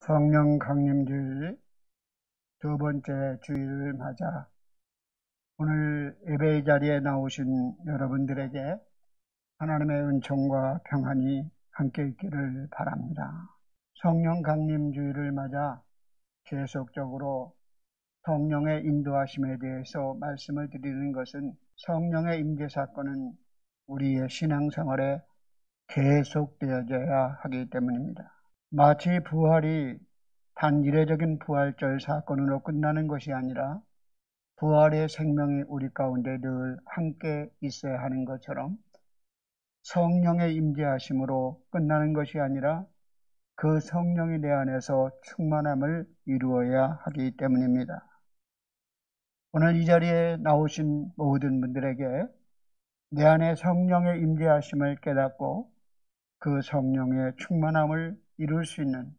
성령 강림주일 두 번째 주일을 맞아 오늘 예배의 자리에 나오신 여러분들에게 하나님의 은총과 평안이 함께 있기를 바랍니다. 성령 강림주일을 맞아 계속적으로 성령의 인도하심에 대해서 말씀을 드리는 것은 성령의 임재 사건은 우리의 신앙생활에 계속되어져야 하기 때문입니다. 마치 부활이 단 이례적인 부활절 사건으로 끝나는 것이 아니라 부활의 생명이 우리 가운데 늘 함께 있어야 하는 것처럼 성령의 임재하심으로 끝나는 것이 아니라 그 성령이 내 안에서 충만함을 이루어야 하기 때문입니다. 오늘 이 자리에 나오신 모든 분들에게 내 안에 성령의 임재하심을 깨닫고 그 성령의 충만함을 이룰 수 있는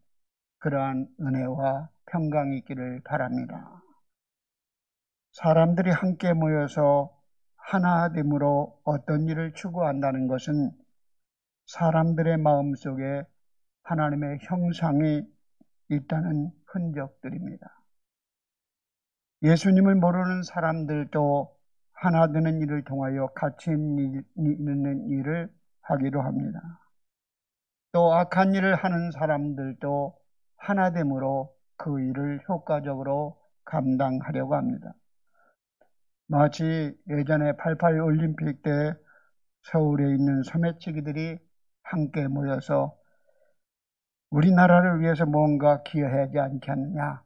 그러한 은혜와 평강이 있기를 바랍니다. 사람들이 함께 모여서 하나됨으로 어떤 일을 추구한다는 것은 사람들의 마음속에 하나님의 형상이 있다는 흔적들입니다. 예수님을 모르는 사람들도 하나 되는 일을 통하여 가치 있는 일을 하기로 합니다. 또 악한 일을 하는 사람들도 하나됨으로 그 일을 효과적으로 감당하려고 합니다. 마치 예전에 88 올림픽 때 서울에 있는 소매치기들이 함께 모여서 우리나라를 위해서 뭔가 기여하지 않겠느냐.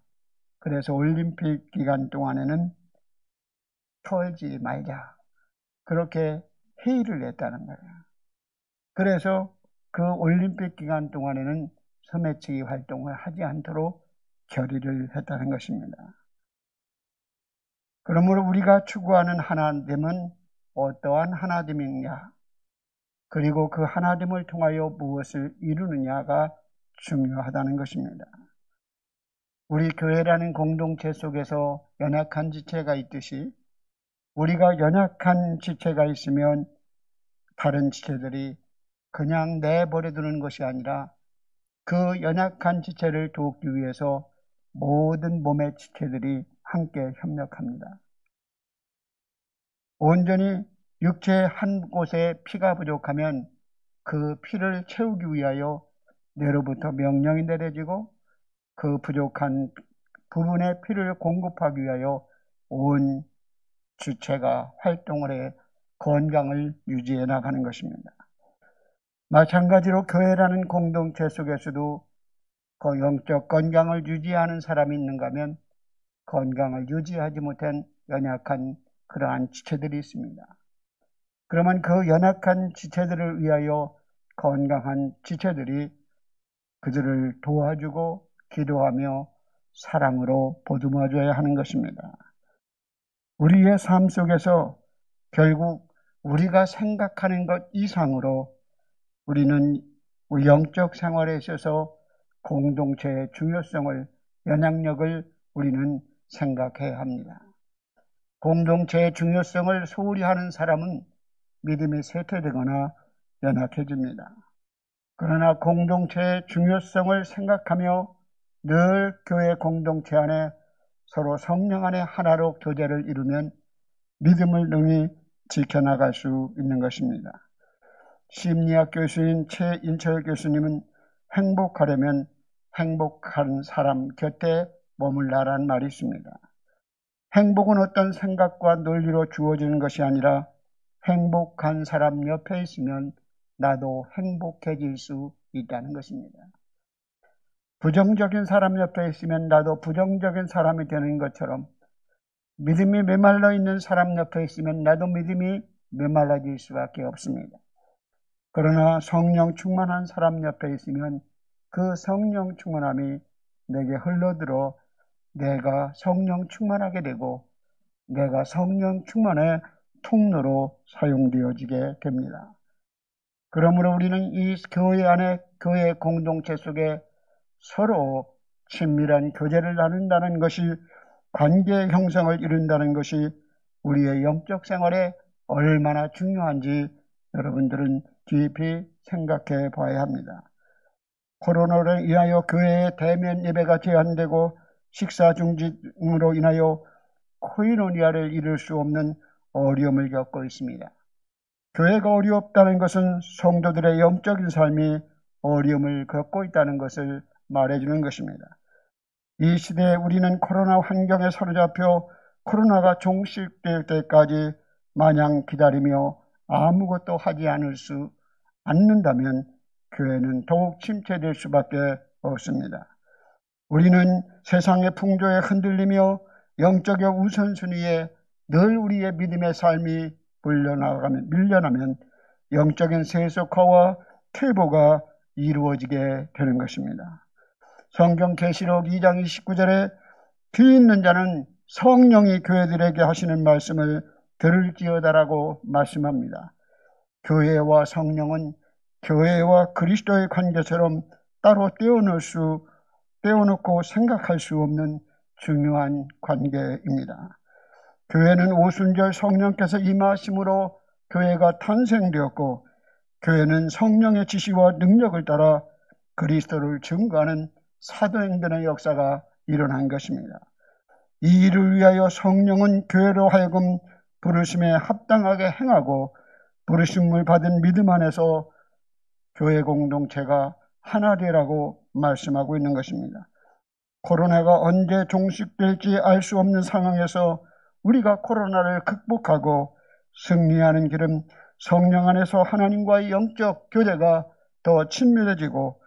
그래서 올림픽 기간 동안에는 털지 말자. 그렇게 회의를 했다는 거예요. 그래서 그 올림픽 기간 동안에는 소매치기 활동을 하지 않도록 결의를 했다는 것입니다. 그러므로 우리가 추구하는 하나됨은 어떠한 하나됨이냐, 그리고 그 하나됨을 통하여 무엇을 이루느냐가 중요하다는 것입니다. 우리 교회라는 공동체 속에서 연약한 지체가 있듯이 우리가 연약한 지체가 있으면 다른 지체들이 그냥 내버려두는 것이 아니라 그 연약한 지체를 돕기 위해서 모든 몸의 지체들이 함께 협력합니다. 온전히 육체 한 곳에 피가 부족하면 그 피를 채우기 위하여 내로부터 명령이 내려지고 그 부족한 부분의 피를 공급하기 위하여 온 주체가 활동을 해 건강을 유지해 나가는 것입니다. 마찬가지로 교회라는 공동체 속에서도 그 영적 건강을 유지하는 사람이 있는가 하면 건강을 유지하지 못한 연약한 그러한 지체들이 있습니다. 그러면 그 연약한 지체들을 위하여 건강한 지체들이 그들을 도와주고 기도하며 사랑으로 보듬어줘야 하는 것입니다. 우리의 삶 속에서 결국 우리가 생각하는 것 이상으로 우리는 영적 생활에 있어서 공동체의 중요성을, 영향력을 우리는 생각해야 합니다. 공동체의 중요성을 소홀히 하는 사람은 믿음이 쇠퇴되거나 연약해집니다. 그러나 공동체의 중요성을 생각하며 늘 교회 공동체 안에 서로 성령 안에 하나로 교제를 이루면 믿음을 능히 지켜나갈 수 있는 것입니다. 심리학 교수인 최인철 교수님은 행복하려면 행복한 사람 곁에 머물라라는 말이 있습니다. 행복은 어떤 생각과 논리로 주어지는 것이 아니라 행복한 사람 옆에 있으면 나도 행복해질 수 있다는 것입니다. 부정적인 사람 옆에 있으면 나도 부정적인 사람이 되는 것처럼 믿음이 메말라 있는 사람 옆에 있으면 나도 믿음이 메말라질 수밖에 없습니다. 그러나 성령 충만한 사람 옆에 있으면 그 성령 충만함이 내게 흘러들어 내가 성령 충만하게 되고 내가 성령 충만의 통로로 사용되어지게 됩니다. 그러므로 우리는 이 교회 안에 교회 공동체 속에 서로 친밀한 교제를 나눈다는 것이 관계 형성을 이룬다는 것이 우리의 영적 생활에 얼마나 중요한지 여러분들은 깊이 생각해 봐야 합니다. 코로나로 인하여 교회의 대면 예배가 제한되고 식사 중지로 인하여 코이노니아를 이룰 수 없는 어려움을 겪고 있습니다. 교회가 어렵다는 것은 성도들의 영적인 삶이 어려움을 겪고 있다는 것을 말해주는 것입니다. 이 시대에 우리는 코로나 환경에 사로잡혀 코로나가 종식될 때까지 마냥 기다리며 아무것도 하지 않는다면 교회는 더욱 침체될 수밖에 없습니다. 우리는 세상의 풍조에 흔들리며 영적의 우선순위에 늘 우리의 믿음의 삶이 밀려나면 영적인 세속화와 퇴보가 이루어지게 되는 것입니다. 성경 계시록 2장 29절에 귀 있는 자는 성령이 교회들에게 하시는 말씀을 들을지어다라고 말씀합니다. 교회와 성령은 교회와 그리스도의 관계처럼 따로 떼어놓고 생각할 수 없는 중요한 관계입니다. 교회는 오순절 성령께서 임하심으로 교회가 탄생되었고, 교회는 성령의 지시와 능력을 따라 그리스도를 증거하는 사도행전의 역사가 일어난 것입니다. 이 일을 위하여 성령은 교회로 하여금 부르심에 합당하게 행하고 부르심을 받은 믿음 안에서 교회 공동체가 하나 되라고 말씀하고 있는 것입니다. 코로나가 언제 종식될지 알 수 없는 상황에서 우리가 코로나를 극복하고 승리하는 길은 성령 안에서 하나님과의 영적 교제가 더 친밀해지고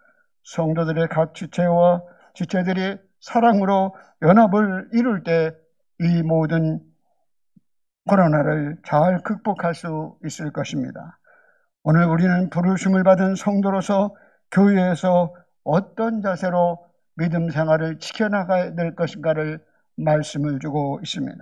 성도들의 각 지체들이 사랑으로 연합을 이룰 때 이 모든 코로나를 잘 극복할 수 있을 것입니다. 오늘 우리는 부르심을 받은 성도로서 교회에서 어떤 자세로 믿음 생활을 지켜나가야 될 것인가를 말씀을 주고 있습니다.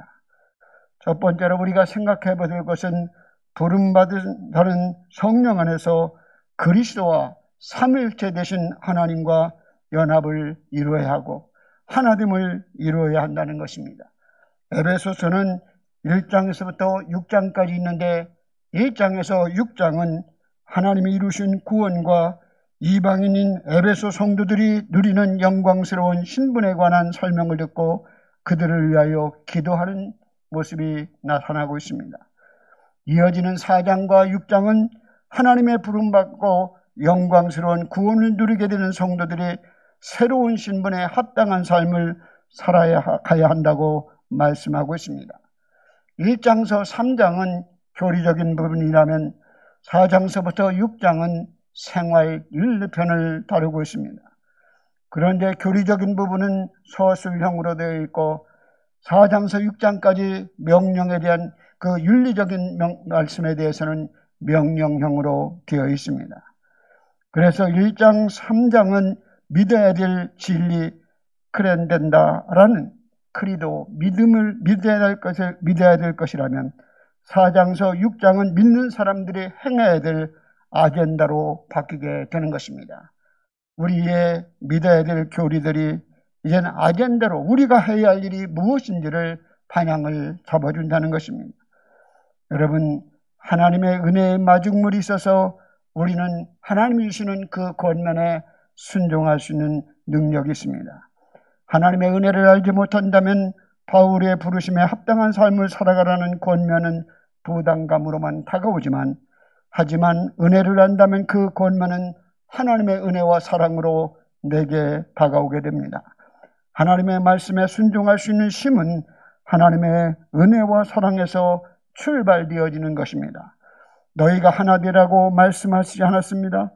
첫 번째로 우리가 생각해 볼 것은 부름받은 성령 안에서 그리스도와 삼위일체 되신 하나님과 연합을 이루어야 하고 하나됨을 이루어야 한다는 것입니다. 에베소서는 1장에서부터 6장까지 있는데 1장에서 6장은 하나님이 이루신 구원과 이방인인 에베소 성도들이 누리는 영광스러운 신분에 관한 설명을 듣고 그들을 위하여 기도하는 모습이 나타나고 있습니다. 이어지는 4장과 6장은 하나님의 부름받고 영광스러운 구원을 누리게 되는 성도들이 새로운 신분에 합당한 삶을 살아가야 한다고 말씀하고 있습니다. 1장서 3장은 교리적인 부분이라면 4장서부터 6장은 생활 윤리편을 다루고 있습니다. 그런데 교리적인 부분은 서술형으로 되어 있고 4장서 6장까지 명령에 대한 그 윤리적인 말씀에 대해서는 명령형으로 되어 있습니다. 그래서 1장 3장은 믿어야 될 진리 크렌덴다라는 크리도 믿음을 믿어야 될 것이라면 4장서 6장은 믿는 사람들이 행해야 될 아젠다로 바뀌게 되는 것입니다. 우리의 믿어야 될 교리들이 이제는 아젠다로 우리가 해야 할 일이 무엇인지를 방향을 잡아준다는 것입니다. 여러분, 하나님의 은혜의 마중물이 있어서 우리는 하나님이 주시는 그 권면에 순종할 수 있는 능력이 있습니다. 하나님의 은혜를 알지 못한다면 바울의 부르심에 합당한 삶을 살아가라는 권면은 부담감으로만 다가오지만, 하지만 은혜를 안다면 그 권면은 하나님의 은혜와 사랑으로 내게 다가오게 됩니다. 하나님의 말씀에 순종할 수 있는 힘은 하나님의 은혜와 사랑에서 출발되어지는 것입니다. 너희가 하나 되라고 말씀하시지 않았습니다.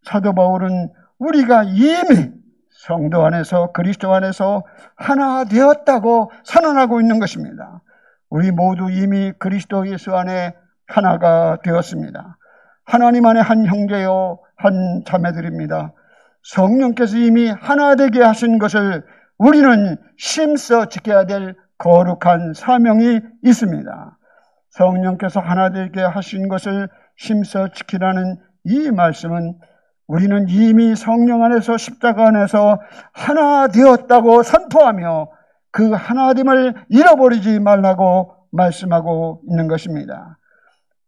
사도 바울은 우리가 이미 성도 안에서 그리스도 안에서 하나 되었다고 선언하고 있는 것입니다. 우리 모두 이미 그리스도 예수 안에 하나가 되었습니다. 하나님 안에 한 형제요 한 자매들입니다. 성령께서 이미 하나 되게 하신 것을 우리는 심써 지켜야 될 거룩한 사명이 있습니다. 성령께서 하나 되게 하신 것을 심써 지키라는 이 말씀은 우리는 이미 성령 안에서 십자가 안에서 하나 되었다고 선포하며 그 하나됨을 잃어버리지 말라고 말씀하고 있는 것입니다.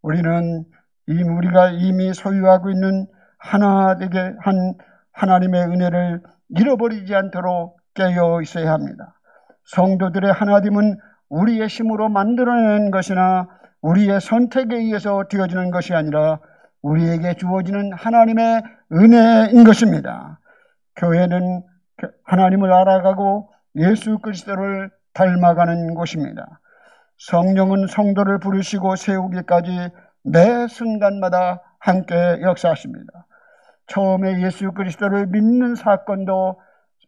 우리가 이미 소유하고 있는 하나 되게 한 하나님의 은혜를 잃어버리지 않도록 깨어 있어야 합니다. 성도들의 하나됨은 우리의 힘으로 만들어낸 것이나 우리의 선택에 의해서 되어지는 것이 아니라 우리에게 주어지는 하나님의 은혜인 것입니다. 교회는 하나님을 알아가고 예수 그리스도를 닮아가는 곳입니다. 성령은 성도를 부르시고 세우기까지 매 순간마다 함께 역사하십니다. 처음에 예수 그리스도를 믿는 사건도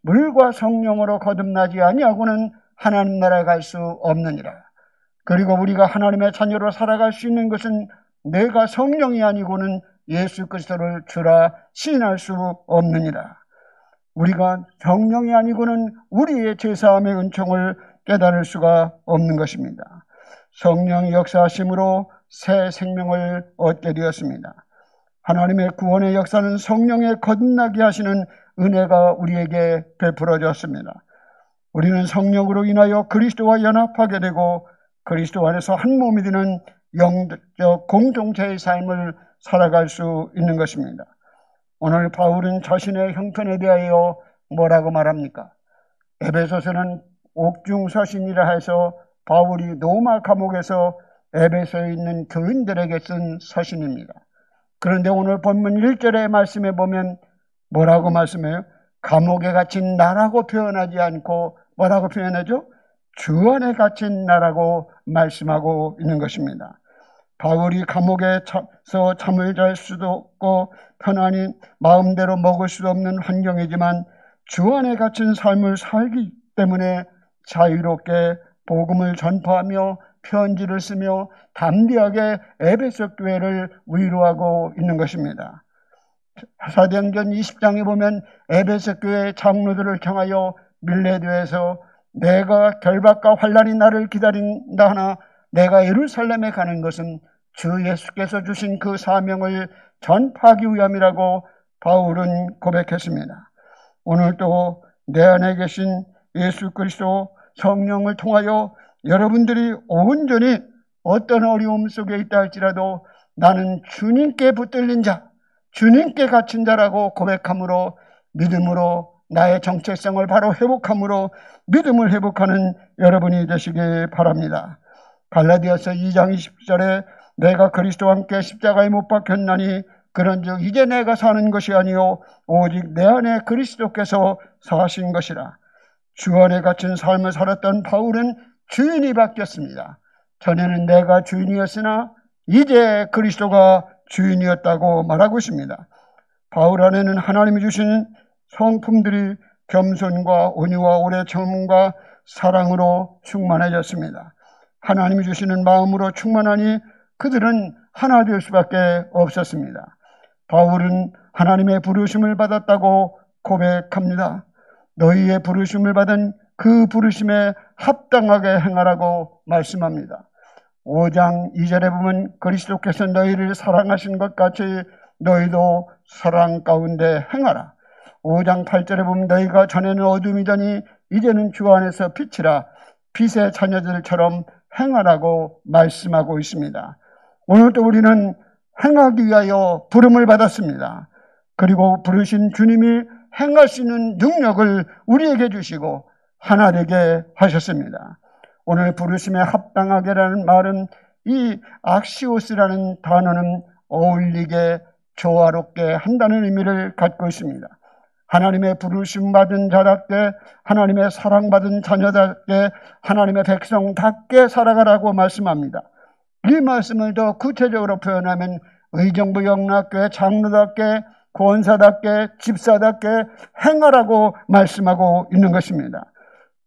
물과 성령으로 거듭나지 아니하고는 하나님 나라에 갈 수 없느니라. 그리고 우리가 하나님의 자녀로 살아갈 수 있는 것은 내가 성령이 아니고는 예수 그리스도를 주라 시인할 수 없느니라. 우리가 성령이 아니고는 우리의 죄사함의 은총을 깨달을 수가 없는 것입니다. 성령의 역사하심으로 새 생명을 얻게 되었습니다. 하나님의 구원의 역사는 성령의 거듭나게 하시는 은혜가 우리에게 베풀어졌습니다. 우리는 성령으로 인하여 그리스도와 연합하게 되고 그리스도 안에서 한 몸이 되는 영적 공동체의 삶을 살아갈 수 있는 것입니다. 오늘 바울은 자신의 형편에 대하여 뭐라고 말합니까? 에베소서는 옥중서신이라 해서 바울이 로마 감옥에서 에베소에 있는 교인들에게 쓴 서신입니다. 그런데 오늘 본문 1절의 말씀에 보면 뭐라고 말씀해요? 감옥에 갇힌 나라고 표현하지 않고 뭐라고 표현하죠? 주 안에 갇힌 나라고 말씀하고 있는 것입니다. 바울이 감옥에서 잠을 잘 수도 없고 편안히 마음대로 먹을 수도 없는 환경이지만 주 안에 갇힌 삶을 살기 때문에 자유롭게 복음을 전파하며 편지를 쓰며 담대하게 에베소 교회를 위로하고 있는 것입니다. 사도행전 20장에 보면 에베소 교회 장로들을 향하여 밀레도에서 내가 결박과 환난이 나를 기다린다 하나 내가 예루살렘에 가는 것은 주 예수께서 주신 그 사명을 전파하기 위함이라고 바울은 고백했습니다. 오늘도 내 안에 계신 예수 그리스도 성령을 통하여 여러분들이 온전히 어떤 어려움 속에 있다 할지라도 나는 주님께 붙들린 자, 주님께 갇힌 자라고 고백함으로 믿음으로 나의 정체성을 바로 회복함으로 믿음을 회복하는 여러분이 되시길 바랍니다. 갈라디아서 2장 20절에 내가 그리스도와 함께 십자가에 못 박혔나니 그런즉 이제 내가 사는 것이 아니요 오직 내 안에 그리스도께서 사신 것이라. 주 안에 갇힌 삶을 살았던 바울은 주인이 바뀌었습니다. 전에는 내가 주인이었으나 이제 그리스도가 주인이었다고 말하고 있습니다. 바울 안에는 하나님이 주신 성품들이 겸손과 온유와 오래 참음과 사랑으로 충만해졌습니다. 하나님이 주시는 마음으로 충만하니 그들은 하나 될 수밖에 없었습니다. 바울은 하나님의 부르심을 받았다고 고백합니다. 너희의 부르심을 받은 그 부르심에 합당하게 행하라고 말씀합니다. 5장 2절에 보면 그리스도께서 너희를 사랑하신 것 같이 너희도 사랑 가운데 행하라. 5장 8절에 보면 너희가 전에는 어둠이더니 이제는 주 안에서 빛이라. 빛의 자녀들처럼 행하라고 말씀하고 있습니다. 오늘도 우리는 행하기 위하여 부름을 받았습니다. 그리고 부르신 주님이 행할 수 있는 능력을 우리에게 주시고 하나 되게 하셨습니다. 오늘 부르심에 합당하게라는 말은 이 악시오스라는 단어는 어울리게 조화롭게 한다는 의미를 갖고 있습니다. 하나님의 부르심 받은 자답게 하나님의 사랑받은 자녀답게 하나님의 백성답게 살아가라고 말씀합니다. 이 말씀을 더 구체적으로 표현하면 의정부 영락교회 장로답게 권사답게 집사답게 행하라고 말씀하고 있는 것입니다.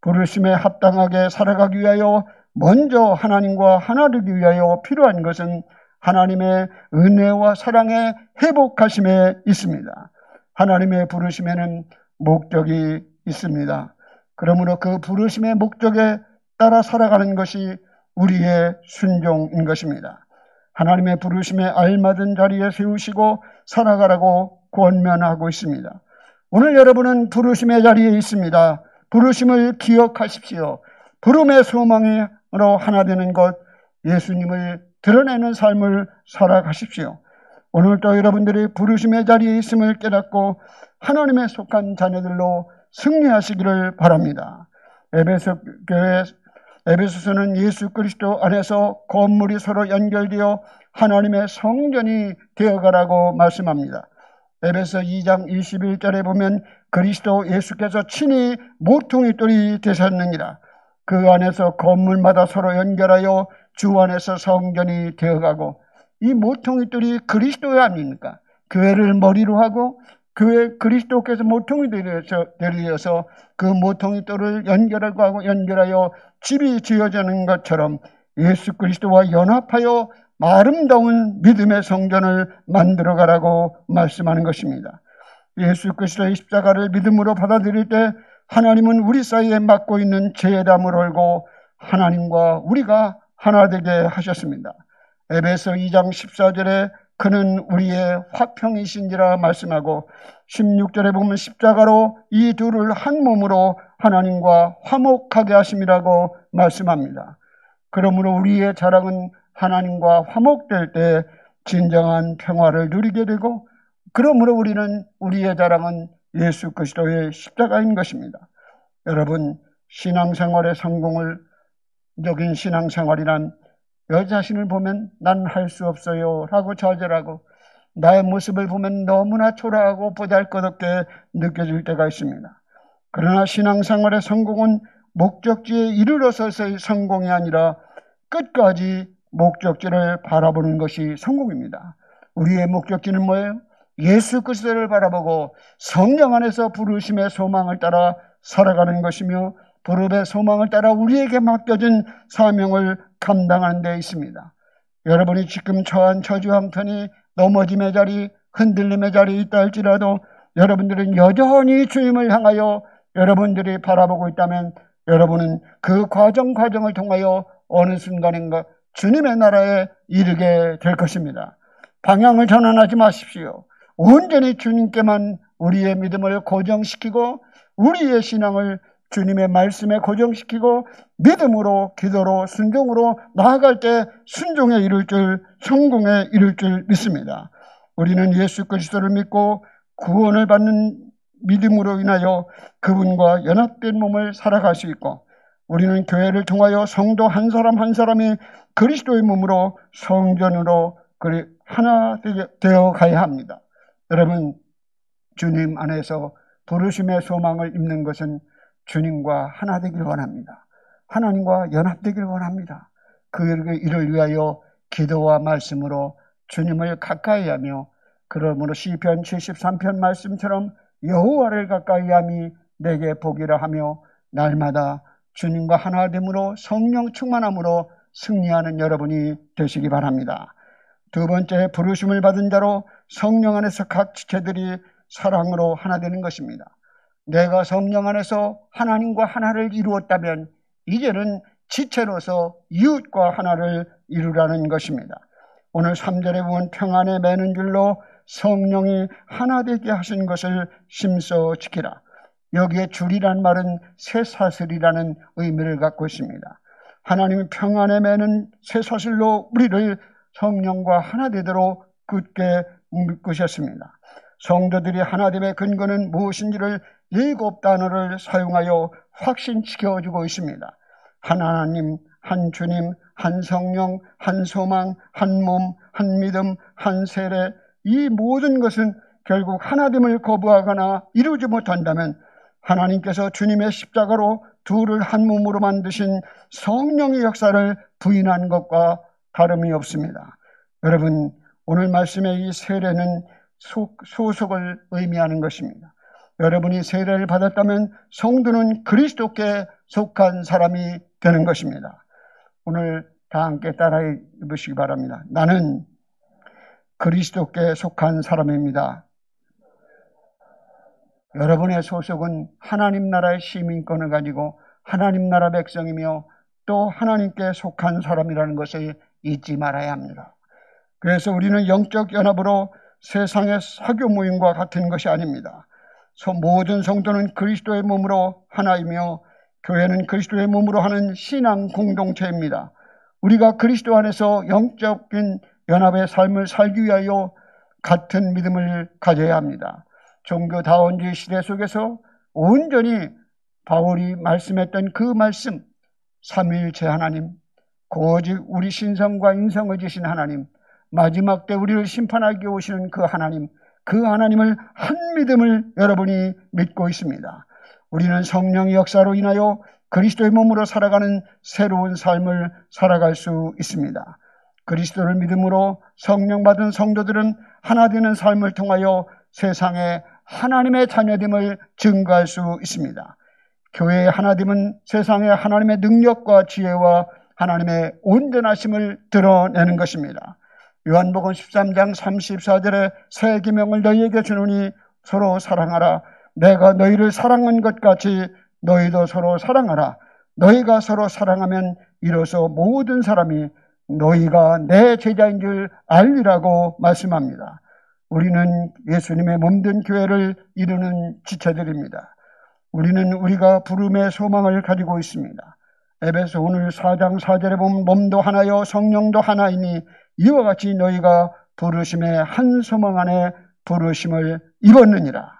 부르심에 합당하게 살아가기 위하여 먼저 하나님과 하나 되기 위하여 필요한 것은 하나님의 은혜와 사랑의 회복하심에 있습니다. 하나님의 부르심에는 목적이 있습니다. 그러므로 그 부르심의 목적에 따라 살아가는 것이 우리의 순종인 것입니다. 하나님의 부르심에 알맞은 자리에 세우시고 살아가라고 권면하고 있습니다. 오늘 여러분은 부르심의 자리에 있습니다. 부르심을 기억하십시오. 부름의 소망으로 하나 되는 것, 예수님을 드러내는 삶을 살아가십시오. 오늘도 여러분들이 부르심의 자리에 있음을 깨닫고 하나님에 속한 자녀들로 승리하시기를 바랍니다. 에베소서는 예수 그리스도 안에서 건물이 서로 연결되어 하나님의 성전이 되어가라고 말씀합니다. 에베소 2장 21절에 보면 그리스도 예수께서 친히 모퉁이돌이 되셨느니라. 그 안에서 건물마다 서로 연결하여 주 안에서 성전이 되어가고, 이 모퉁이돌이 그리스도야 아닙니까? 교회를 머리로 하고 교회 그리스도께서 모퉁이돌이 되어서 그 모퉁이돌을 연결하여 집이 지어지는 것처럼 예수 그리스도와 연합하여 아름다운 믿음의 성전을 만들어가라고 말씀하는 것입니다. 예수 그리스도의 십자가를 믿음으로 받아들일 때 하나님은 우리 사이에 맡고 있는 죄담을 얼고 하나님과 우리가 하나 되게 하셨습니다. 에베소 2장 14절에 그는 우리의 화평이신지라 말씀하고, 16절에 보면 십자가로 이 둘을 한 몸으로 하나님과 화목하게 하심이라고 말씀합니다. 그러므로 우리의 자랑은 하나님과 화목될 때 진정한 평화를 누리게 되고, 그러므로 우리의 자랑은 예수 그리스도의 십자가인 것입니다. 여러분, 신앙생활의 성공적인 신앙생활이란 여 자신을 보면 난 할 수 없어요 라고 좌절하고, 나의 모습을 보면 너무나 초라하고 보잘것없게 느껴질 때가 있습니다. 그러나 신앙생활의 성공은 목적지에 이르러서의 성공이 아니라 끝까지 목적지를 바라보는 것이 성공입니다. 우리의 목적지는 뭐예요? 예수 그리스도를 바라보고 성령 안에서 부르심의 소망을 따라 살아가는 것이며, 부름의 소망을 따라 우리에게 맡겨진 사명을 감당하는 데 있습니다. 여러분이 지금 처한 저주 형편이 넘어짐의 자리, 흔들림의 자리에 있다 할지라도 여러분들은 여전히 주님을 향하여 여러분들이 바라보고 있다면 여러분은 그 과정을 통하여 어느 순간인가 주님의 나라에 이르게 될 것입니다. 방향을 전환하지 마십시오. 온전히 주님께만 우리의 믿음을 고정시키고 우리의 신앙을 주님의 말씀에 고정시키고 믿음으로, 기도로, 순종으로 나아갈 때 순종에 이를 줄, 성공에 이를 줄 믿습니다. 우리는 예수 그리스도를 믿고 구원을 받는 믿음으로 인하여 그분과 연합된 몸을 살아갈 수 있고, 우리는 교회를 통하여 성도 한 사람 한 사람이 그리스도의 몸으로 성전으로 하나 되어 가야 합니다. 여러분, 주님 안에서 부르심의 소망을 입는 것은 주님과 하나 되길 원합니다. 하나님과 연합되길 원합니다. 그 일을 위하여 기도와 말씀으로 주님을 가까이 하며, 그러므로 시편 73편 말씀처럼 여호와를 가까이 함이 내게 복이라 하며 날마다 주님과 하나됨으로 성령 충만함으로 승리하는 여러분이 되시기 바랍니다. 두 번째, 부르심을 받은 자로 성령 안에서 각 지체들이 사랑으로 하나 되는 것입니다. 내가 성령 안에서 하나님과 하나를 이루었다면 이제는 지체로서 이웃과 하나를 이루라는 것입니다. 오늘 3절에 보면 평안에 매는 줄로 성령이 하나 되게 하신 것을 심써 지키라. 여기에 줄이란 말은 쇠사슬이라는 의미를 갖고 있습니다. 하나님이 평안에 매는 쇠사슬로 우리를 성령과 하나 되도록 굳게 묶으셨습니다. 성도들이 하나됨의 근거는 무엇인지를 7단어를 사용하여 확신시켜주고 있습니다. 한 하나님, 한 주님, 한 성령, 한 소망, 한 몸, 한 믿음, 한 세례, 이 모든 것은 결국 하나됨을 거부하거나 이루지 못한다면 하나님께서 주님의 십자가로 둘을 한 몸으로 만드신 성령의 역사를 부인한 것과 다름이 없습니다. 여러분, 오늘 말씀의 이 세례는 소속을 의미하는 것입니다. 여러분이 세례를 받았다면 성도는 그리스도께 속한 사람이 되는 것입니다. 오늘 다 함께 따라해 보시기 바랍니다. 나는 그리스도께 속한 사람입니다. 여러분의 소속은 하나님 나라의 시민권을 가지고 하나님 나라 백성이며 또 하나님께 속한 사람이라는 것을 잊지 말아야 합니다. 그래서 우리는 영적 연합으로 세상의 사교 모임과 같은 것이 아닙니다. 모든 성도는 그리스도의 몸으로 하나이며 교회는 그리스도의 몸으로 하는 신앙 공동체입니다. 우리가 그리스도 안에서 영적인 연합의 삶을 살기 위하여 같은 믿음을 가져야 합니다. 종교다원주의 시대 속에서 온전히 바울이 말씀했던 그 말씀, 삼위일체 하나님, 오직 우리 신성과 인성을 지신 하나님, 마지막 때 우리를 심판하기 오시는 그 하나님을 한 믿음을 여러분이 믿고 있습니다. 우리는 성령의 역사로 인하여 그리스도의 몸으로 살아가는 새로운 삶을 살아갈 수 있습니다. 그리스도를 믿음으로 성령 받은 성도들은 하나 되는 삶을 통하여 세상에 하나님의 자녀됨을 증거할 수 있습니다. 교회의 하나됨은 세상에 하나님의 능력과 지혜와 하나님의 온전하심을 드러내는 것입니다. 요한복음 13장 34절에 새 계명을 너희에게 주노니 서로 사랑하라. 내가 너희를 사랑한 것 같이 너희도 서로 사랑하라. 너희가 서로 사랑하면 이로써 모든 사람이 너희가 내 제자인 줄 알리라고 말씀합니다. 우리는 예수님의 몸된 교회를 이루는 지체들입니다. 우리는 우리가 부름의 소망을 가지고 있습니다. 에베소 오늘 4장 4절에 보면 몸도 하나요 성령도 하나이니 이와 같이 너희가 부르심의 한 소망 안에 부르심을 입었느니라.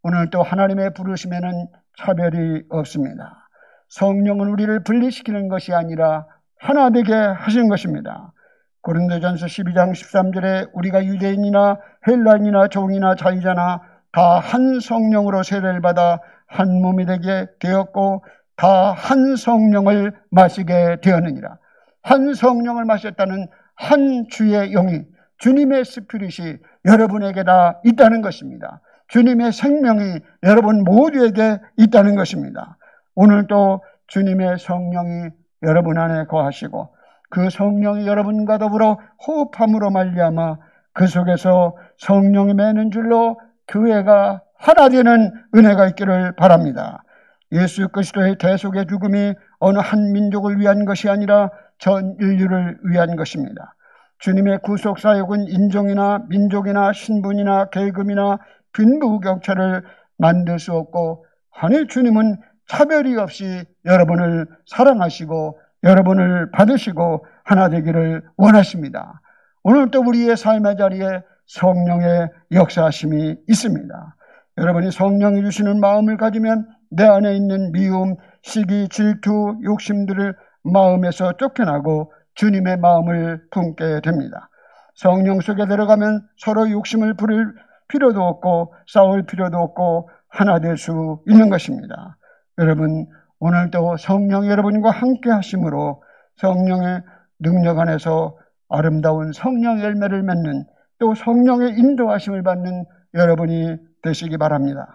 오늘 또 하나님의 부르심에는 차별이 없습니다. 성령은 우리를 분리시키는 것이 아니라 하나 되게 하신 것입니다. 고린도전서 12장 13절에 우리가 유대인이나 헬라인이나 종이나 자유자나 다 한 성령으로 세례를 받아 한 몸이 되게 되었고 다 한 성령을 마시게 되었느니라. 한 성령을 마셨다는 한 주의 영이, 주님의 스피릿이 여러분에게 다 있다는 것입니다. 주님의 생명이 여러분 모두에게 있다는 것입니다. 오늘도 주님의 성령이 여러분 안에 거하시고 그 성령이 여러분과 더불어 호흡함으로 말미암아 그 속에서 성령이 매는 줄로 교회가 하나 되는 은혜가 있기를 바랍니다. 예수 그리스도의 대속의 죽음이 어느 한 민족을 위한 것이 아니라 전 인류를 위한 것입니다. 주님의 구속사역은 인종이나 민족이나 신분이나 계급이나 빈부격차를 만들 수 없고 하늘 주님은 차별이 없이 여러분을 사랑하시고 여러분을 받으시고 하나 되기를 원하십니다. 오늘도 우리의 삶의 자리에 성령의 역사하심이 있습니다. 여러분이 성령이 주시는 마음을 가지면 내 안에 있는 미움, 시기, 질투, 욕심들을 마음에서 쫓겨나고 주님의 마음을 품게 됩니다. 성령 속에 들어가면 서로 욕심을 부릴 필요도 없고 싸울 필요도 없고 하나 될 수 있는 것입니다. 여러분, 오늘도 성령 여러분과 함께 하심으로 성령의 능력 안에서 아름다운 성령 열매를 맺는 또 성령의 인도하심을 받는 여러분이 되시기 바랍니다.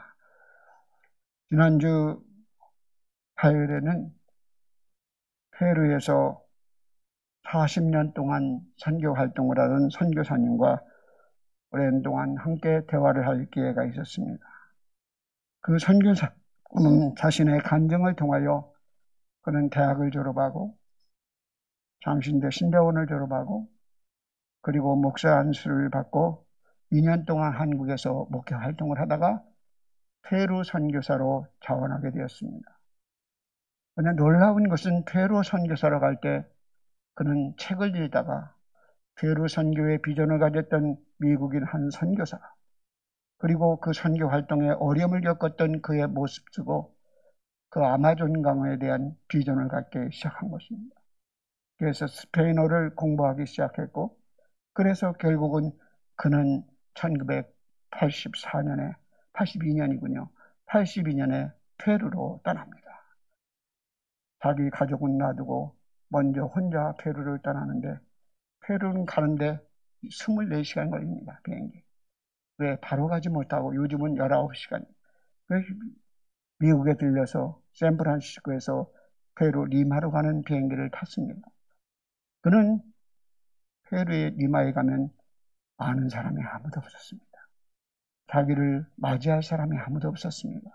지난주 화요일에는 페루에서 40년 동안 선교 활동을 하던 선교사님과 오랜 동안 함께 대화를 할 기회가 있었습니다. 그 선교사는 자신의 간증을 통하여 그는 대학을 졸업하고 장신대 신대원을 졸업하고 그리고 목사 안수를 받고 2년 동안 한국에서 목회 활동을 하다가 페루 선교사로 자원하게 되었습니다. 그런데 놀라운 것은 페루 선교사로 갈 때 그는 책을 읽다가 페루 선교의 비전을 가졌던 미국인 한 선교사 그리고 그 선교 활동에 어려움을 겪었던 그의 모습 쓰고 그 아마존 강에 대한 비전을 갖기 시작한 것입니다. 그래서 스페인어를 공부하기 시작했고 그래서 결국은 그는 1984년에 82년이군요. 82년에 페루로 떠납니다. 자기 가족은 놔두고 먼저 혼자 페루를 떠나는데 페루는 가는데 24시간 걸립니다. 비행기. 왜 바로 가지 못하고 요즘은 19시간. 미국에 들려서 샌프란시스코에서 페루 리마로 가는 비행기를 탔습니다. 그는 페루의 리마에 가면 아는 사람이 아무도 없었습니다. 자기를 맞이할 사람이 아무도 없었습니다.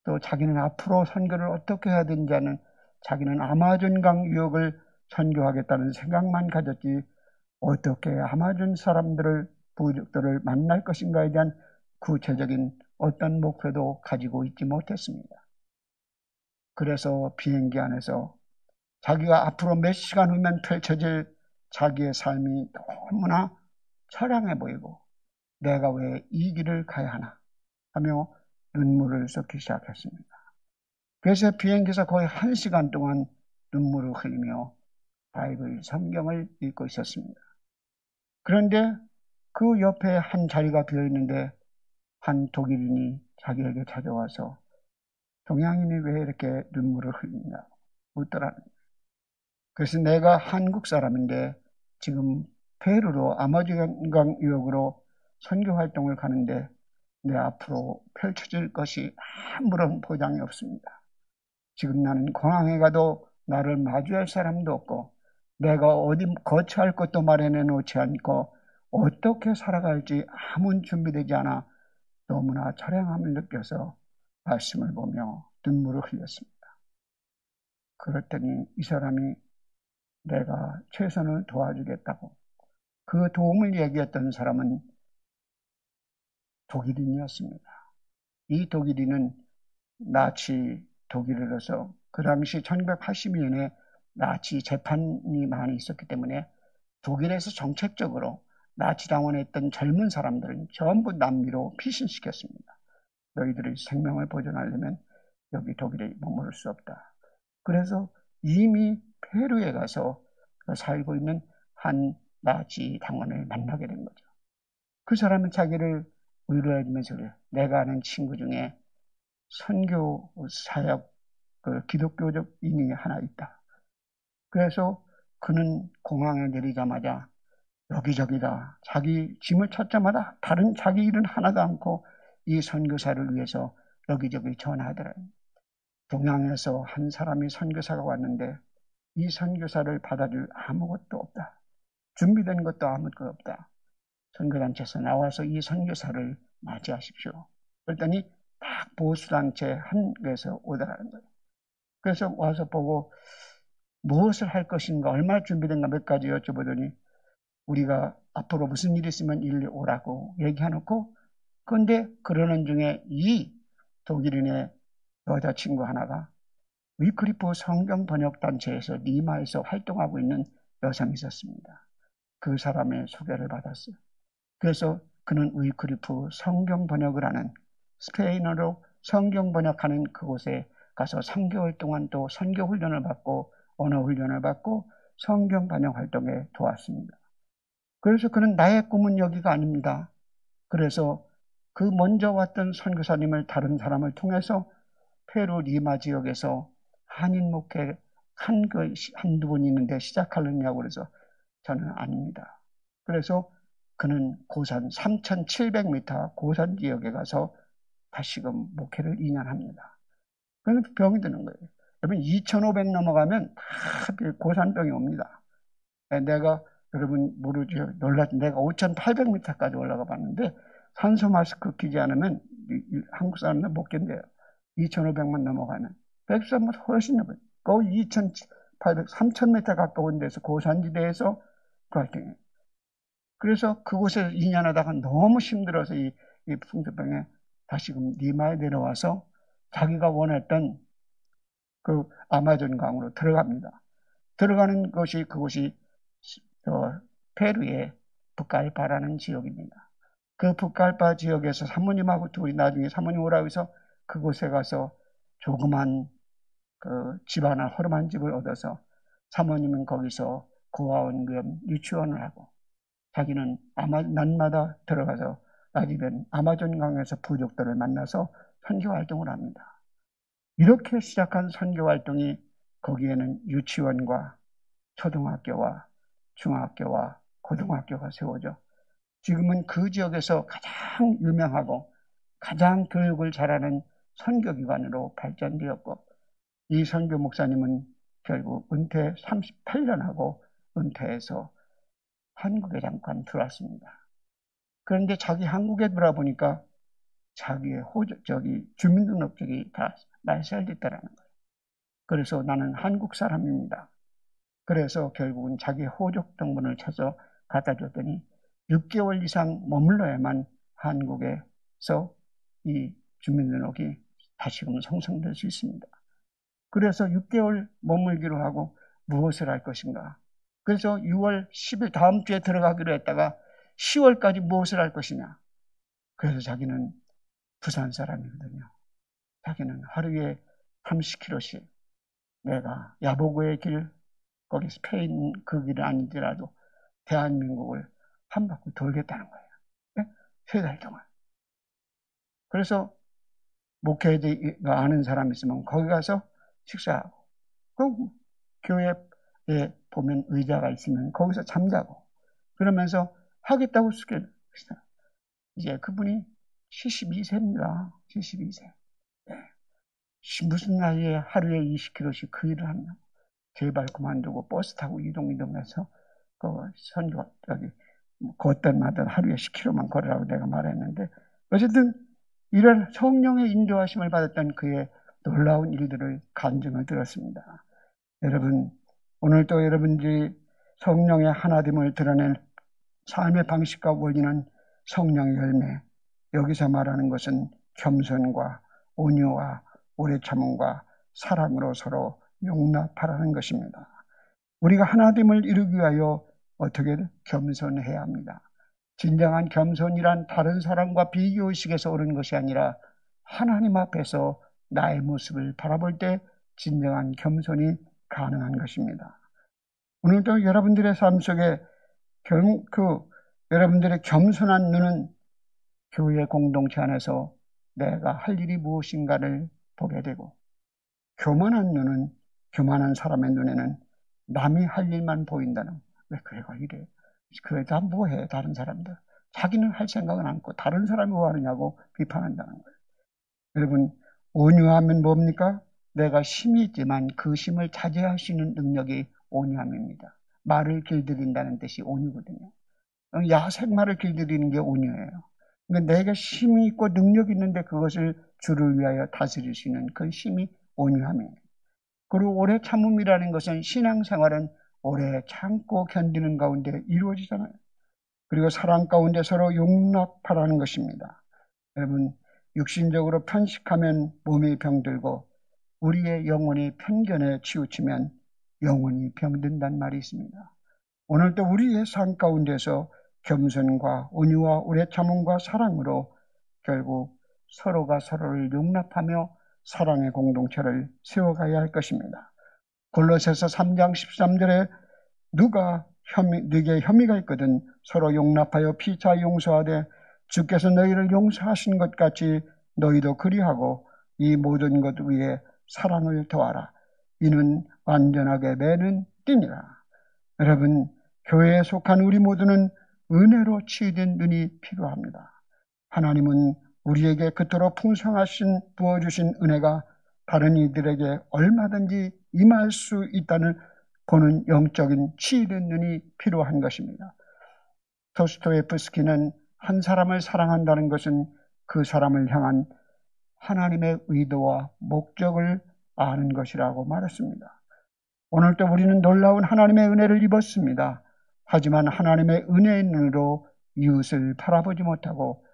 또 자기는 앞으로 선교를 어떻게 해야 되는지 아는 자기는 아마존강 유역을 선교하겠다는 생각만 가졌지 어떻게 아마존 사람들을 부족들을 만날 것인가에 대한 구체적인 어떤 목표도 가지고 있지 못했습니다. 그래서 비행기 안에서 자기가 앞으로 몇 시간 후면 펼쳐질 자기의 삶이 너무나 처량해 보이고 내가 왜 이 길을 가야 하나 하며 눈물을 쏟기 시작했습니다. 그래서 비행기에서 거의 1시간 동안 눈물을 흘리며 바이블 성경을 읽고 있었습니다. 그런데 그 옆에 한 자리가 비어있는데 한 독일인이 자기에게 찾아와서 동양인이 왜 이렇게 눈물을 흘리냐 묻더라는 거예요. 그래서 내가 한국 사람인데 지금 페루로 아마존강 유역으로 선교 활동을 가는데 내 앞으로 펼쳐질 것이 아무런 보장이 없습니다. 지금 나는 공항에 가도 나를 마주할 사람도 없고 내가 어디 거처할 것도 마련해 놓지 않고 어떻게 살아갈지 아무 준비되지 않아 너무나 처량함을 느껴서 말씀을 보며 눈물을 흘렸습니다. 그랬더니 이 사람이 내가 최선을 도와주겠다고 그 도움을 얘기했던 사람은 독일인이었습니다. 이 독일인은 나치 독일으로서 그 당시 1982년에 나치 재판이 많이 있었기 때문에 독일에서 정책적으로 나치 당원했던 젊은 사람들은 전부 남미로 피신시켰습니다. 너희들의 생명을 보존하려면 여기 독일에 머무를 수 없다. 그래서 이미 페루에 가서 살고 있는 한 나치 당원을 만나게 된 거죠. 그 사람은 자기를 위로해주면서 그래요. 내가 아는 친구 중에 선교 사역 기독교적인이 하나 있다. 그래서 그는 공항에 내리자마자 여기저기다 자기 짐을 찾자마자 다른 자기 일은 하나도 않고 이 선교사를 위해서 여기저기 전화하더라고요. 동양에서 한 사람이 선교사가 왔는데 이 선교사를 받아줄 아무것도 없다. 준비된 것도 아무것도 없다. 선교단체에서 나와서 이 선교사를 맞이하십시오. 그랬더니 딱 보수단체 한 곳에서 오더라는 거예요. 그래서 와서 보고 무엇을 할 것인가, 얼마나 준비된가 몇 가지 여쭤보더니 우리가 앞으로 무슨 일이 있으면 일리 오라고 얘기해놓고 그런데 그러는 중에 이 독일인의 여자친구 하나가 위클리프 성경 번역 단체에서 리마에서 활동하고 있는 여성이 있었습니다. 그 사람의 소개를 받았어요. 그래서 그는 위클리프 성경 번역을 하는 스페인어로 성경 번역하는 그곳에 가서 3개월 동안 또 선교 훈련을 받고 언어 훈련을 받고 성경 번역 활동에 도왔습니다. 그래서 그는 나의 꿈은 여기가 아닙니다. 그래서 그 먼저 왔던 선교사님을 다른 사람을 통해서 페루 리마 지역에서 한인 목회 한두 분 있는데 시작하려냐고 그래서 저는 아닙니다. 그래서 그는 고산 3,700m 고산 지역에 가서 다시금 목회를 2년 합니다. 그래서 병이 드는 거예요. 여러분 2,500 넘어가면 다 고산병이 옵니다. 내가 여러분 모르죠. 놀랐죠. 내가 5,800m까지 올라가 봤는데 산소 마스크 끼지 않으면 한국 사람들 못 견뎌요. 2,500만 넘어가면 백수보다 훨씬 넘어요. 거의 2,800, 3,000m 가까운 데서 고산지대에서 그 활동해요. 그래서 그곳에서 2년 하다가 너무 힘들어서 이 풍수병에 다시금 리마에 내려와서 자기가 원했던 그 아마존 강으로 들어갑니다. 들어가는 것이 그곳이 페루의 북갈파라는 지역입니다. 그 북갈파 지역에서 사모님하고 둘이 나중에 사모님 오라고 해서 그곳에 가서 조그만 그 집 하나 허름한 집을 얻어서 사모님은 거기서 고아원 겸 유치원을 하고 자기는 날마다 들어가서 낮이면 아마존 강에서 부족들을 만나서 선교 활동을 합니다. 이렇게 시작한 선교 활동이 거기에는 유치원과 초등학교와 중학교와 고등학교가 세워져 지금은 그 지역에서 가장 유명하고 가장 교육을 잘하는 선교기관으로 발전되었고 이 선교 목사님은 결국 은퇴 38년 하고 은퇴해서 한국에 잠깐 들어왔습니다. 그런데 자기 한국에 들어보니까 자기의 주민등록증이 다 말살됐다라는 거예요. 그래서 나는 한국 사람입니다. 그래서 결국은 자기 호적 등본을 찾아 갖다 줬더니 6개월 이상 머물러야만 한국에서 이 주민등록이 다시금 생성될 수 있습니다. 그래서 6개월 머물기로 하고 무엇을 할 것인가. 그래서 6월 10일 다음 주에 들어가기로 했다가 10월까지 무엇을 할 것이냐. 그래서 자기는 부산 사람이거든요. 자기는 하루에 30km씩 내가 야보고의 길, 거기 스페인 그 길은 아니더라도 대한민국을 한 바퀴 돌겠다는 거예요. 네? 3달 동안. 그래서 목회자가 아는 사람 있으면 거기 가서 식사하고, 그 교회에 보면 의자가 있으면 거기서 잠자고, 그러면서 하겠다고 스케줄. 이제 그분이 72세입니다. 72세. 네. 무슨 나이에 하루에 20km씩 그 일을 하냐. 제발 그만두고 버스 타고 이동해서 그 선교, 걷던마다 하루에 10km만 걸으라고 내가 말했는데, 어쨌든 이런 성령의 인도하심을 받았던 그의 놀라운 일들을 간증을 들었습니다. 여러분, 오늘도 여러분들이 성령의 하나됨을 드러낸 삶의 방식과 원리는 성령의 열매, 여기서 말하는 것은 겸손과 온유와 오래 참음과 사랑으로 서로 용납하라는 것입니다. 우리가 하나됨을 이루기 위하여 어떻게 겸손해야 합니다. 진정한 겸손이란 다른 사람과 비교의식에서 오는 것이 아니라 하나님 앞에서 나의 모습을 바라볼 때 진정한 겸손이 가능한 것입니다. 오늘도 여러분들의 삶 속에 여러분들의 겸손한 눈은 교회 공동체 안에서 내가 할 일이 무엇인가를 보게 되고, 교만한 눈은, 교만한 사람의 눈에는 남이 할 일만 보인다는, 왜 그래가 이래? 그래 다 뭐해 다른 사람들. 자기는 할 생각은 않고 다른 사람이 뭐 하느냐고 비판한다는 거예요. 여러분, 온유하면 뭡니까? 내가 심이 있지만 그 심을 자제할 수 있는 능력이 온유함입니다. 말을 길들인다는 뜻이 온유거든요. 야생말을 길들이는 게 온유예요. 그러니까 내가 힘이 있고 능력이 있는데 그것을 주를 위하여 다스릴 수 있는 그 힘이 온유함이에요. 그리고 오래 참음이라는 것은 신앙생활은 오래 참고 견디는 가운데 이루어지잖아요. 그리고 사랑 가운데 서로 용납하라는 것입니다. 여러분, 육신적으로 편식하면 몸이 병들고 우리의 영혼이 편견에 치우치면 영혼이 병든다는 말이 있습니다. 오늘도 우리의 삶 가운데서 겸손과 온유와 오래 참음과 사랑으로 결국 서로가 서로를 용납하며 사랑의 공동체를 세워가야 할 것입니다. 골로새서 3장 13절에 네게 혐의가 있거든 서로 용납하여 피차 용서하되 주께서 너희를 용서하신 것 같이 너희도 그리하고 이 모든 것 위에 사랑을 더하라. 이는 완전하게 매는 띠니라. 여러분, 교회에 속한 우리 모두는 은혜로 치유된 눈이 필요합니다. 하나님은 우리에게 그토록 풍성하신 부어주신 은혜가 다른 이들에게 얼마든지 임할 수 있다는 보는 영적인 치유된 눈이 필요한 것입니다. 도스토옙스키는 한 사람을 사랑한다는 것은 그 사람을 향한 하나님의 의도와 목적을 아는 것이라고 말했습니다. 오늘도 우리는 놀라운 하나님의 은혜를 입었습니다. 하지만 하나님의 은혜의 눈으로 이웃을 바라보지 못하고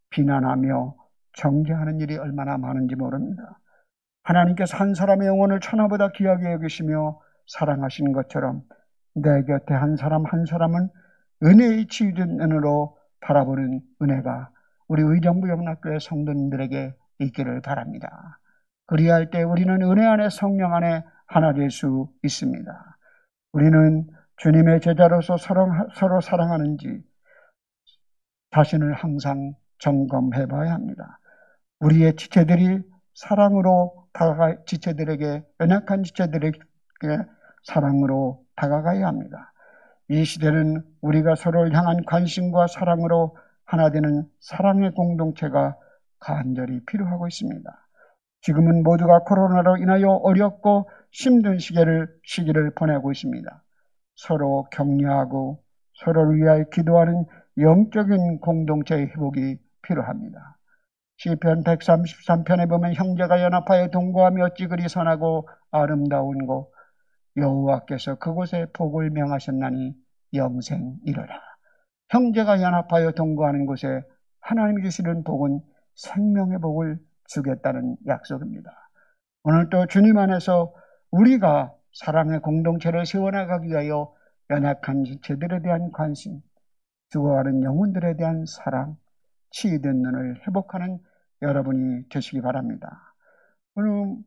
비난하며 정죄하는 일이 얼마나 많은지 모릅니다. 하나님께서 한 사람의 영혼을 천하보다 귀하게 여기시며 사랑하신 것처럼 내 곁에 한 사람 한 사람은 은혜의 치유된 눈으로 바라보는 은혜가 우리 의정부 영락교회 성도님들에게 있기를 바랍니다. 그리할 때 우리는 은혜 안에 성령 안에 하나 될 수 있습니다. 우리는 주님의 제자로서 서로 사랑하는지 자신을 항상 점검해 봐야 합니다. 우리의 지체들이 사랑으로 지체들에게, 연약한 지체들에게 사랑으로 다가가야 합니다. 이 시대는 우리가 서로를 향한 관심과 사랑으로 하나 되는 사랑의 공동체가 간절히 필요하고 있습니다. 지금은 모두가 코로나로 인하여 어렵고 힘든 시기를 보내고 있습니다. 서로 격려하고 서로를 위하여 기도하는 영적인 공동체의 회복이 필요합니다. 시편 133편에 보면 형제가 연합하여 동거하며 어찌 그리 선하고 아름다운 곳 여호와께서 그곳에 복을 명하셨나니 영생 이르라. 형제가 연합하여 동거하는 곳에 하나님이 주시는 복은 생명의 복을 주겠다는 약속입니다. 오늘도 주님 안에서 우리가 사랑의 공동체를 세워나가기 위하여 연약한 지체들에 대한 관심, 죽어가는 영혼들에 대한 사랑, 치유된 눈을 회복하는 여러분이 되시기 바랍니다. 오늘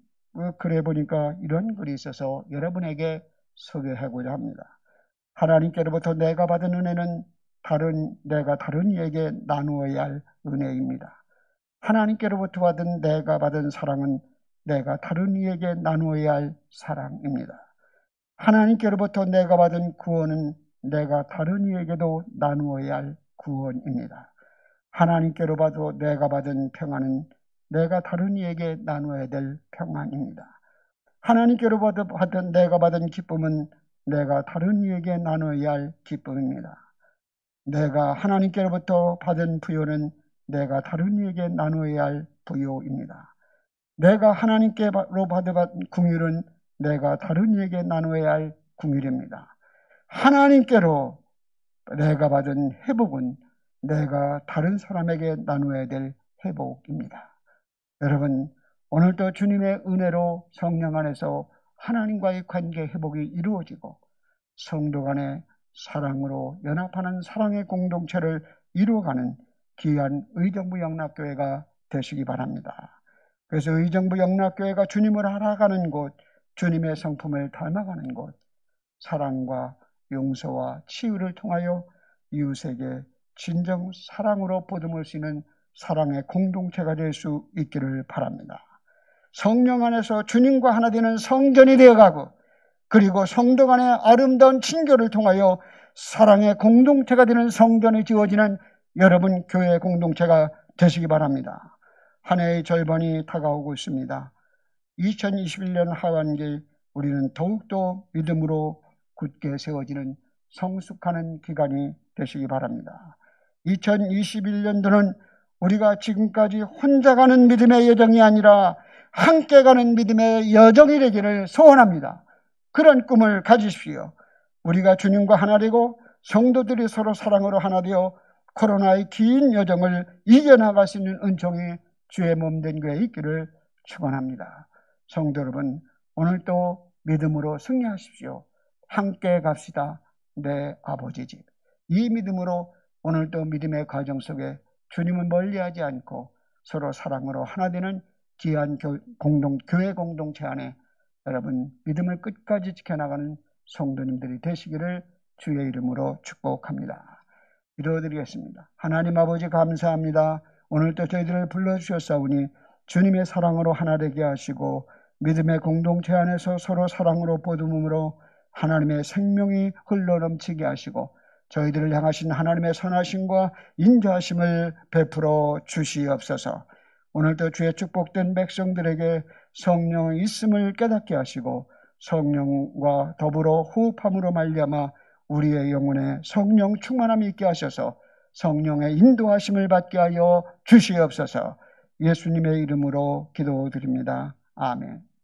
글에 보니까 이런 글이 있어서 여러분에게 소개하고자 합니다. 하나님께로부터 내가 받은 은혜는 내가 다른 이에게 나누어야 할 은혜입니다. 하나님께로부터 내가 받은 사랑은 내가 다른 이에게 나누어야 할 사랑입니다. 하나님께로부터 내가 받은 구원은 내가 다른 이에게도 나누어야 할 구원입니다. 하나님께로부터 내가 받은 평안은 내가 다른 이에게 나누어야 될 평안입니다. 하나님께로부터 내가 받은 기쁨은 내가 다른 이에게 나누어야 할 기쁨입니다. 내가 하나님께로부터 받은 부요는 내가 다른 이에게 나누어야 할 부요입니다. 내가 하나님께로 받은 긍휼은 내가 다른 이에게 나누어야 할 긍휼입니다. 하나님께로 내가 받은 회복은 내가 다른 사람에게 나누어야 될 회복입니다. 여러분, 오늘도 주님의 은혜로 성령 안에서 하나님과의 관계 회복이 이루어지고 성도 간의 사랑으로 연합하는 사랑의 공동체를 이루어가는 귀한 의정부 영락교회가 되시기 바랍니다. 그래서 의정부 영락교회가 주님을 알아가는 곳, 주님의 성품을 닮아가는 곳, 사랑과 용서와 치유를 통하여 이웃에게 진정 사랑으로 보듬을 수 있는 사랑의 공동체가 될 수 있기를 바랍니다. 성령 안에서 주님과 하나 되는 성전이 되어가고, 그리고 성도 간의 아름다운 친교를 통하여 사랑의 공동체가 되는 성전이 지어지는 여러분 교회 공동체가 되시기 바랍니다. 한 해의 절반이 다가오고 있습니다. 2021년 하반기 우리는 더욱더 믿음으로 굳게 세워지는 성숙하는 기간이 되시기 바랍니다. 2021년도는 우리가 지금까지 혼자 가는 믿음의 여정이 아니라 함께 가는 믿음의 여정이 되기를 소원합니다. 그런 꿈을 가지십시오. 우리가 주님과 하나 되고 성도들이 서로 사랑으로 하나 되어 코로나의 긴 여정을 이겨나갈 수 있는 은총이 주의 몸된 교회에 있기를 축원합니다. 성도 여러분, 오늘도 믿음으로 승리하십시오. 함께 갑시다. 내 아버지 집. 이 믿음으로 오늘도 믿음의 과정 속에 주님을 멀리하지 않고 서로 사랑으로 하나 되는 귀한 교회 공동체 안에 여러분 믿음을 끝까지 지켜나가는 성도님들이 되시기를 주의 이름으로 축복합니다. 기도드리겠습니다. 하나님 아버지 감사합니다. 오늘도 저희들을 불러주셨사오니 주님의 사랑으로 하나 되게 하시고 믿음의 공동체 안에서 서로 사랑으로 보듬음으로 하나님의 생명이 흘러넘치게 하시고 저희들을 향하신 하나님의 선하심과 인자하심을 베풀어 주시옵소서. 오늘도 주의 축복된 백성들에게 성령의 있음을 깨닫게 하시고 성령과 더불어 호흡함으로 말미암아 우리의 영혼에 성령 충만함이 있게 하셔서 성령의 인도하심을 받게 하여 주시옵소서. 예수님의 이름으로 기도드립니다. 아멘.